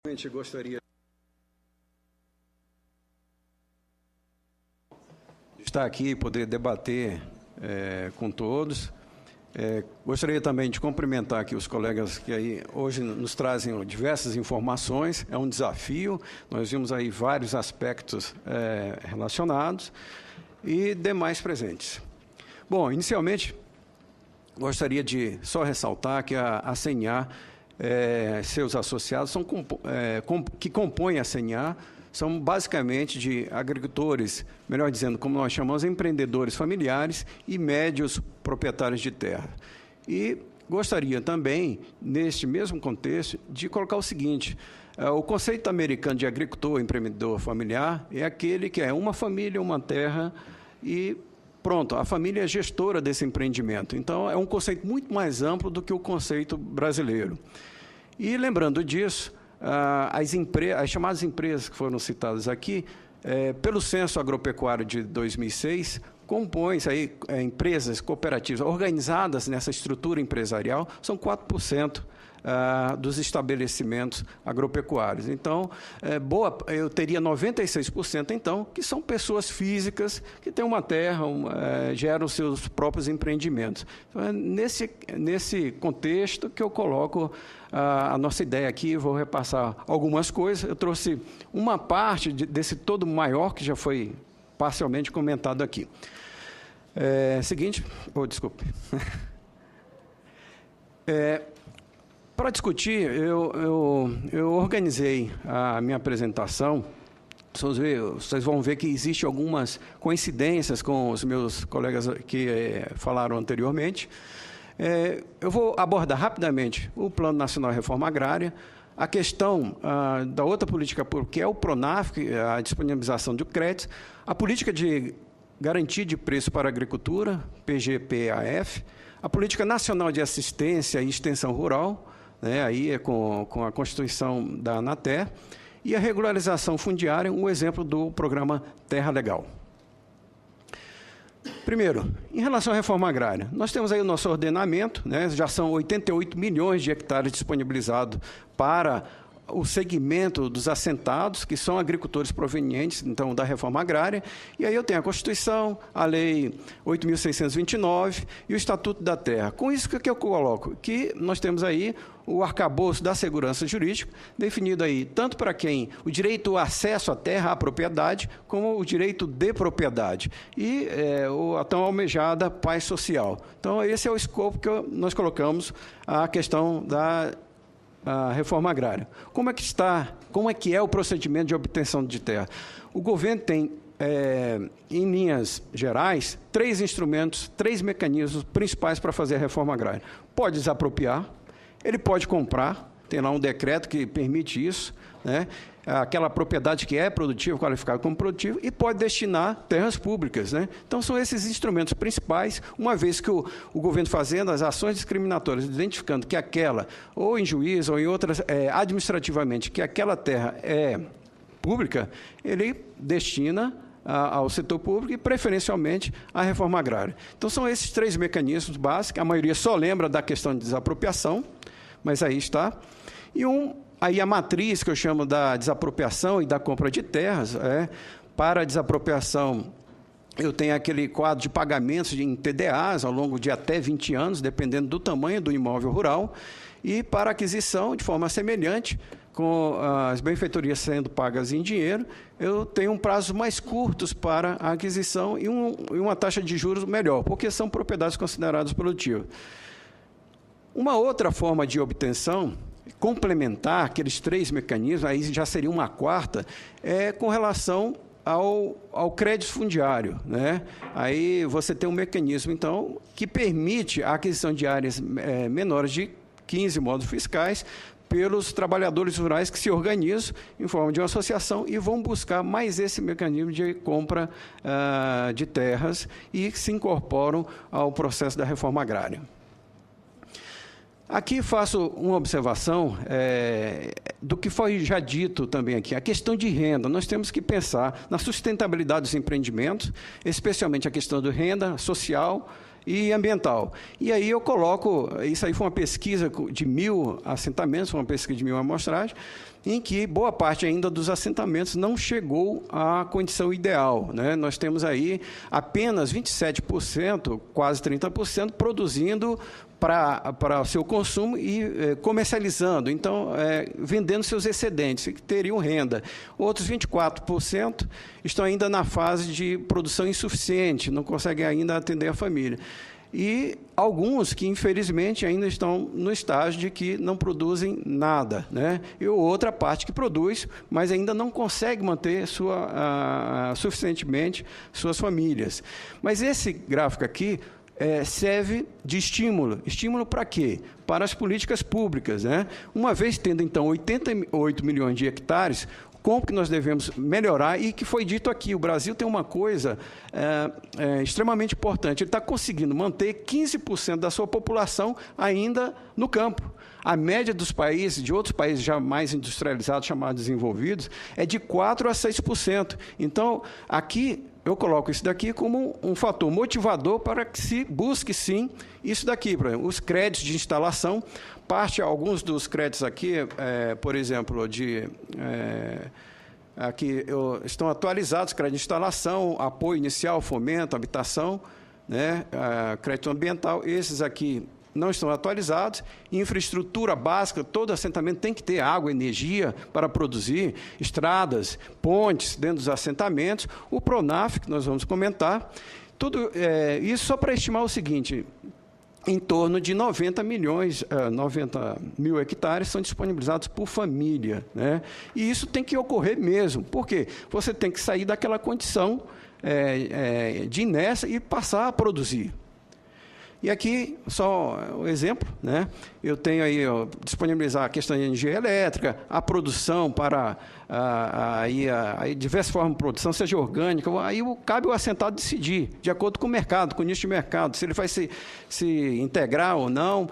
Realmente gostaria de estar aqui e poder debater com todos. Gostaria também de cumprimentar aqui os colegas que aí hoje nos trazem diversas informações. É um desafio, nós vimos aí vários aspectos relacionados e demais presentes. Bom, inicialmente, gostaria de só ressaltar que a CNA, seus associados que compõem a CNA são basicamente de agricultores, melhor dizendo, como nós chamamos, empreendedores familiares e médios proprietários de terra. E gostaria também, neste mesmo contexto, de colocar o seguinte: o conceito americano de agricultor, empreendedor familiar, é aquele que é uma família, uma terra e pronto, a família é gestora desse empreendimento. Então, é um conceito muito mais amplo do que o conceito brasileiro. E, lembrando disso, as chamadas empresas que foram citadas aqui, pelo Censo Agropecuário de 2006, compõem-se aí empresas cooperativas organizadas nessa estrutura empresarial, são 4%. Dos estabelecimentos agropecuários. Então, eu teria 96%, então, que são pessoas físicas que têm uma terra, geram seus próprios empreendimentos. Então, é nesse contexto que eu coloco a nossa ideia aqui, vou repassar algumas coisas. Eu trouxe uma parte desse todo maior que já foi parcialmente comentado aqui. Seguinte, desculpe. Para discutir, eu organizei a minha apresentação. Vocês vão ver que existem algumas coincidências com os meus colegas que falaram anteriormente. Eu vou abordar rapidamente o Plano Nacional de Reforma Agrária, a questão da outra política pública, que é o PRONAF, a disponibilização de créditos, a política de garantia de preço para a agricultura, PGPAF, a Política Nacional de Assistência e Extensão Rural, aí com a Constituição da ANATER, e a regularização fundiária, um exemplo do programa Terra Legal. Primeiro, em relação à reforma agrária, nós temos aí o nosso ordenamento, já são 88 milhões de hectares disponibilizados para o segmento dos assentados, que são agricultores provenientes, então, da reforma agrária, e aí eu tenho a Constituição, a Lei 8.629 e o Estatuto da Terra. Com isso, o que eu coloco? Que nós temos aí o arcabouço da segurança jurídica, definido aí tanto para quem o direito ao acesso à terra, à propriedade, como o direito de propriedade, e a tão almejada paz social. Então, esse é o escopo que nós colocamos a questão da reforma agrária. Como é que é o procedimento de obtenção de terra? O governo tem, em linhas gerais, 3 instrumentos, 3 mecanismos principais para fazer a reforma agrária. Pode desapropriar, ele pode comprar, tem lá um decreto que permite isso, aquela propriedade que é produtiva, qualificada como produtiva, e pode destinar terras públicas. Então, são esses instrumentos principais, uma vez que o governo fazendo as ações discriminatórias, identificando que aquela, ou em juízo, ou em outras, administrativamente, que aquela terra é pública, ele destina ao setor público e, preferencialmente, à reforma agrária. Então, são esses 3 mecanismos básicos, a maioria só lembra da questão de desapropriação, mas aí está. E aí a matriz que eu chamo da desapropriação e da compra de terras, para a desapropriação, eu tenho aquele quadro de pagamentos em TDAs ao longo de até 20 anos, dependendo do tamanho do imóvel rural, e para a aquisição, de forma semelhante, com as benfeitorias sendo pagas em dinheiro, eu tenho um prazo mais curtos para a aquisição e uma taxa de juros melhor, porque são propriedades consideradas produtivas. Uma outra forma de obtenção, complementar aqueles 3 mecanismos, aí já seria uma quarta, com relação ao crédito fundiário. Aí você tem um mecanismo, então, que permite a aquisição de áreas menores de 15 módulos fiscais pelos trabalhadores rurais que se organizam em forma de uma associação e vão buscar mais esse mecanismo de compra de terras e se incorporam ao processo da reforma agrária. Aqui faço uma observação do que foi já dito também aqui, a questão de renda. Nós temos que pensar na sustentabilidade dos empreendimentos, especialmente a questão de renda social, e ambiental. E aí eu coloco, isso aí foi uma pesquisa de 1.000 assentamentos, foi uma pesquisa de 1.000 amostragens, em que boa parte ainda dos assentamentos não chegou à condição ideal, né? Nós temos aí apenas 27%, quase 30%, produzindo para o seu consumo e comercializando, então, vendendo seus excedentes, que teriam renda. Outros 24% estão ainda na fase de produção insuficiente, não conseguem ainda atender a família. E alguns que, infelizmente, ainda estão no estágio de que não produzem nada, né? E outra parte que produz, mas ainda não consegue manter suficientemente suas famílias. Mas esse gráfico aqui serve de estímulo. Estímulo para quê? Para as políticas públicas, né? Uma vez tendo, então, 88 milhões de hectares, como que nós devemos melhorar, e que foi dito aqui, o Brasil tem uma coisa extremamente importante, ele está conseguindo manter 15% da sua população ainda no campo. A média dos países, de outros países já mais industrializados, chamados desenvolvidos, é de 4% a 6%. Então, aqui, eu coloco isso daqui como um fator motivador para que se busque, sim, isso daqui. Por exemplo, os créditos de instalação, alguns dos créditos aqui, por exemplo, aqui estão atualizados, crédito de instalação, apoio inicial, fomento, habitação, né, crédito ambiental, esses aqui não estão atualizados. Infraestrutura básica, todo assentamento tem que ter água, energia para produzir, estradas, pontes dentro dos assentamentos, o PRONAF, que nós vamos comentar, tudo isso só para estimar o seguinte: em torno de 90 mil hectares são disponibilizados por família, né? E isso tem que ocorrer mesmo. Por quê? Você tem que sair daquela condição de inércia e passar a produzir. E aqui, só um exemplo, né? Eu tenho aí disponibilizar a questão de energia elétrica, a produção para diversas formas de produção, seja orgânica, aí cabe o assentado decidir, de acordo com o mercado, com o nicho de mercado, se ele vai se integrar ou não.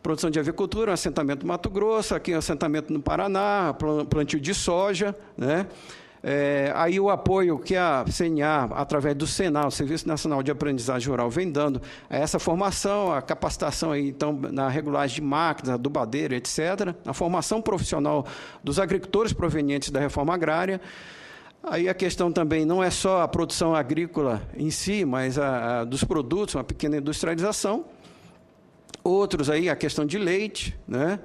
Produção de avicultura, um assentamento no Mato Grosso, aqui um assentamento no Paraná, plantio de soja, né? Aí o apoio que a CNA, através do Senal, o Serviço Nacional de Aprendizagem Rural, vem dando a essa formação, a capacitação aí, então, na regulagem de máquinas, adubadeira, etc., a formação profissional dos agricultores provenientes da reforma agrária. Aí a questão também não é só a produção agrícola em si, mas dos produtos, uma pequena industrialização. Outros aí, a questão de leite, né?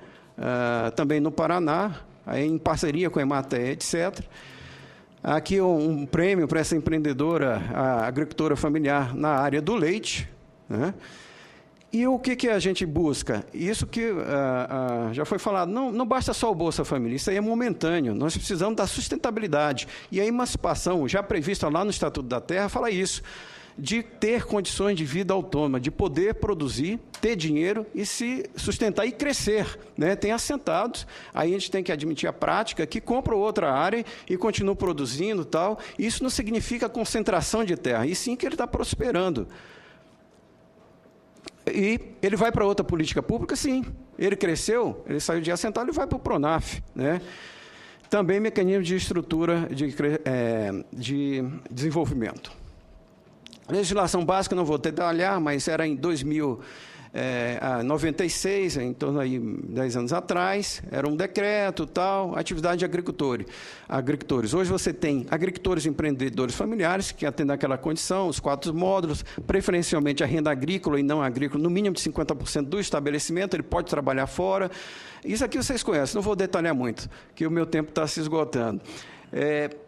Também no Paraná, aí em parceria com a Emater, etc., aqui um prêmio para essa empreendedora, a agricultora familiar na área do leite, né? E o que a gente busca? Isso que já foi falado, não basta só o Bolsa Família, isso aí é momentâneo, nós precisamos da sustentabilidade. E a emancipação, já prevista lá no Estatuto da Terra, fala isso, de ter condições de vida autônoma, de poder produzir, ter dinheiro e se sustentar e crescer, né? Tem assentados, aí a gente tem que admitir a prática, que compra outra área e continua produzindo, tal. Isso não significa concentração de terra, e sim que ele está prosperando. E ele vai para outra política pública, sim. Ele cresceu, ele saiu de assentado, ele vai para o PRONAF, né? Também mecanismo de estrutura de desenvolvimento. Legislação básica, não vou detalhar, mas era em 96, em torno aí 10 anos atrás, era um decreto, tal, atividade de agricultores. Hoje você tem agricultores e empreendedores familiares, que atendem àquela condição, os 4 módulos, preferencialmente a renda agrícola e não agrícola, no mínimo de 50% do estabelecimento, ele pode trabalhar fora. Isso aqui vocês conhecem, não vou detalhar muito, que o meu tempo está se esgotando.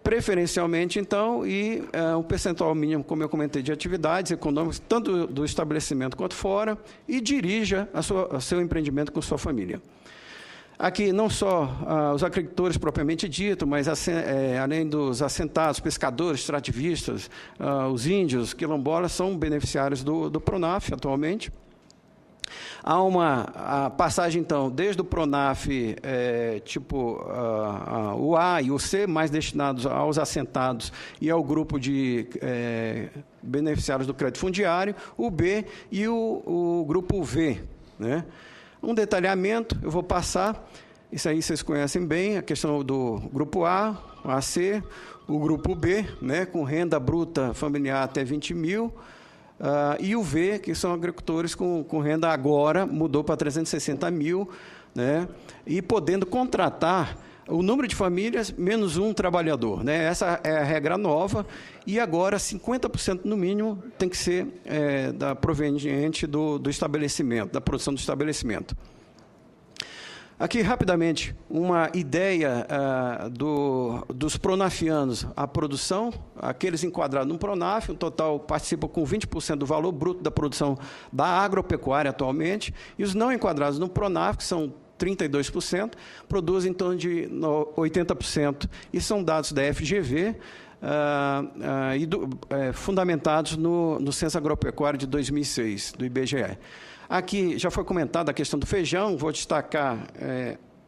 Preferencialmente, então, e um percentual mínimo, como eu comentei, de atividades econômicas, tanto do estabelecimento quanto fora, e dirija o seu empreendimento com sua família. Aqui, não só os agricultores propriamente dito, mas além dos assentados, pescadores, extrativistas, os índios, quilombolas, são beneficiários do PRONAF atualmente. Há a passagem, então, desde o PRONAF, o A e o C, mais destinados aos assentados e ao grupo de beneficiários do crédito fundiário, o B e o grupo V, né? Um detalhamento, eu vou passar, isso aí vocês conhecem bem, a questão do grupo A, AC, o grupo B, né, com renda bruta familiar até 20 mil, e o V, que são agricultores com renda agora, mudou para 360 mil, né, e podendo contratar o número de famílias menos um trabalhador, né? Essa é a regra nova, e agora 50% no mínimo tem que ser proveniente do estabelecimento, da produção do estabelecimento. Aqui, rapidamente, uma ideia dos pronafianos. A produção, aqueles enquadrados no Pronaf, no total participam com 20% do valor bruto da produção da agropecuária atualmente, e os não enquadrados no Pronaf, que são 32%, produzem em torno de 80%. E são dados da FGV, fundamentados no Censo Agropecuário de 2006, do IBGE. Aqui já foi comentada a questão do feijão, vou destacar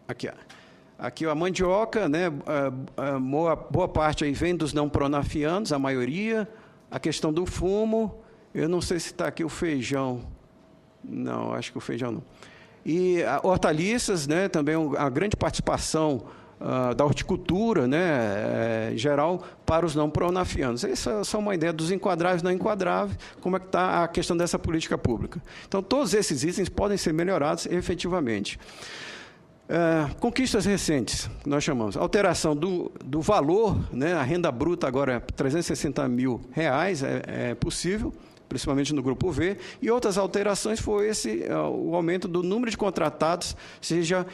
aqui a mandioca, né, boa parte aí vem dos não pronafianos, a maioria. A questão do fumo, eu não sei se está aqui o feijão, não, acho que o feijão não. E hortaliças, né, também a grande participação da horticultura, né, geral, para os não pronafianos. Essa é só uma ideia dos enquadráveis e não enquadráveis, como é que está a questão dessa política pública. Então, todos esses itens podem ser melhorados efetivamente. Conquistas recentes, que nós chamamos. Alteração do valor, né, a renda bruta agora é R$360 mil, é possível, principalmente no Grupo V, e outras alterações foi o aumento do número de contratados, seja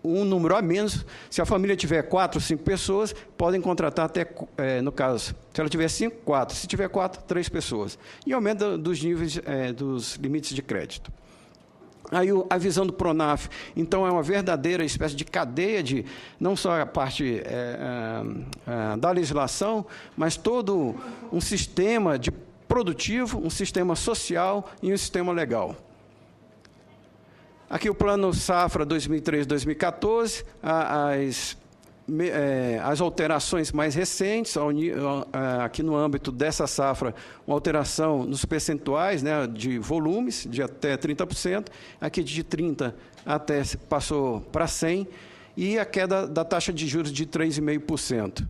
um número a menos. Se a família tiver 4 ou 5 pessoas, podem contratar até, no caso, se ela tiver 5, 4. Se tiver 4, 3 pessoas. E aumenta dos níveis, dos limites de crédito. Aí a visão do Pronaf, então, é uma verdadeira espécie de cadeia de, não só a parte da legislação, mas todo um sistema produtivo, um sistema social e um sistema legal. Aqui o Plano Safra 2013-2014, as alterações mais recentes, aqui no âmbito dessa safra, uma alteração nos percentuais, né, de volumes, de até 30%, aqui de 30% até passou para 100%, e a queda da taxa de juros de 3,5%.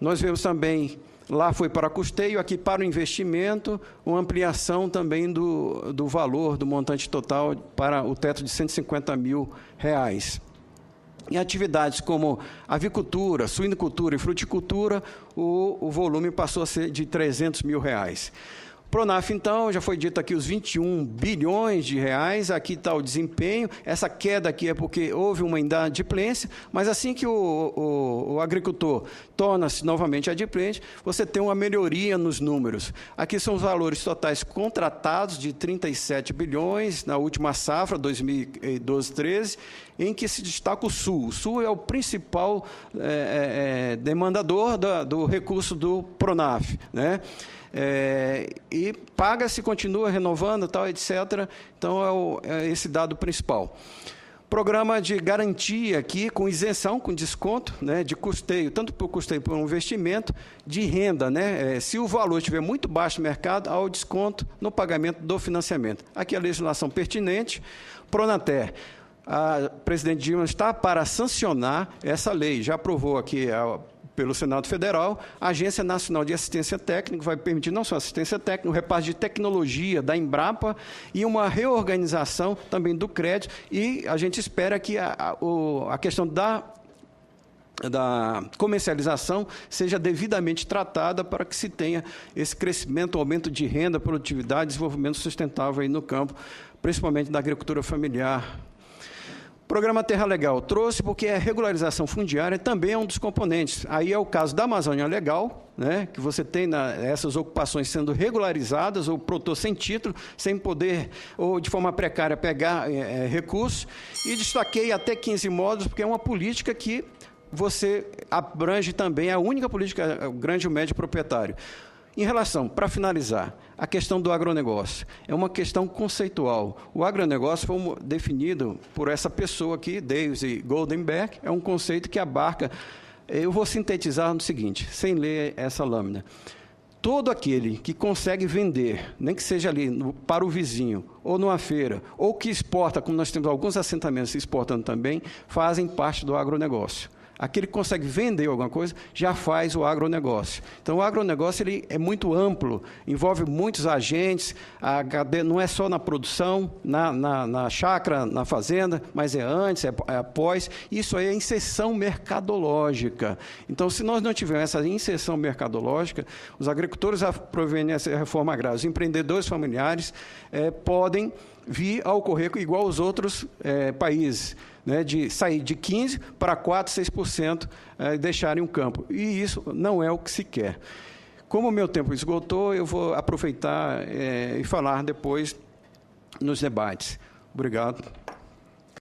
Nós vemos também, lá foi para custeio, aqui para o investimento, uma ampliação também do valor, do montante total para o teto de R$150 mil. Em atividades como avicultura, suinocultura e fruticultura, o volume passou a ser de R$300 mil. Pronaf, então, já foi dito aqui os 21 bilhões de reais, aqui está o desempenho. Essa queda aqui é porque houve uma inadimplência, mas assim que o agricultor torna-se novamente adimplente, você tem uma melhoria nos números. Aqui são os valores totais contratados de 37 bilhões na última safra, 2012-13, em que se destaca o Sul. O Sul é o principal demandador do recurso do Pronaf, né? E paga-se, continua renovando, tal, etc. Então, é esse dado principal. Programa de garantia aqui, com isenção, com desconto, né, de custeio, tanto por custeio por um investimento, de renda, né, se o valor estiver muito baixo no mercado, há o desconto no pagamento do financiamento. Aqui a legislação pertinente. Pronater, a presidente Dilma está para sancionar essa lei, já aprovou aqui pelo Senado Federal, a Agência Nacional de Assistência Técnica vai permitir não só assistência técnica, o repasse de tecnologia da Embrapa e uma reorganização também do crédito, e a gente espera que a questão da comercialização seja devidamente tratada para que se tenha esse crescimento, aumento de renda, produtividade, desenvolvimento sustentável aí no campo, principalmente da agricultura familiar. Programa Terra Legal trouxe porque a regularização fundiária também é um dos componentes. Aí é o caso da Amazônia Legal, né, que você tem essas ocupações sendo regularizadas, ou produtor sem título, sem poder, ou de forma precária, pegar recursos. E destaquei até 15 módulos, porque é uma política que você abrange também, é a única política, o grande e o médio proprietário. Em relação, para finalizar, a questão do agronegócio. É uma questão conceitual. O agronegócio foi definido por essa pessoa aqui, Daisy Goldenberg, é um conceito que abarca... Eu vou sintetizar no seguinte, sem ler essa lâmina. Todo aquele que consegue vender, nem que seja ali para o vizinho, ou numa feira, ou que exporta, como nós temos alguns assentamentos exportando também, fazem parte do agronegócio. aquele que consegue vender alguma coisa, já faz o agronegócio. Então, o agronegócio ele é muito amplo, envolve muitos agentes, a cadeia não é só na produção, na chácara, na fazenda, mas é antes, é após. Isso aí é inserção mercadológica. Então, se nós não tivermos essa inserção mercadológica, os agricultores provenientes da reforma agrária, os empreendedores familiares, podem vir a ocorrer igual aos outros países, né, de sair de 15% para 4%, 6% e deixarem o campo. E isso não é o que se quer. Como o meu tempo esgotou, eu vou aproveitar e falar depois nos debates. Obrigado.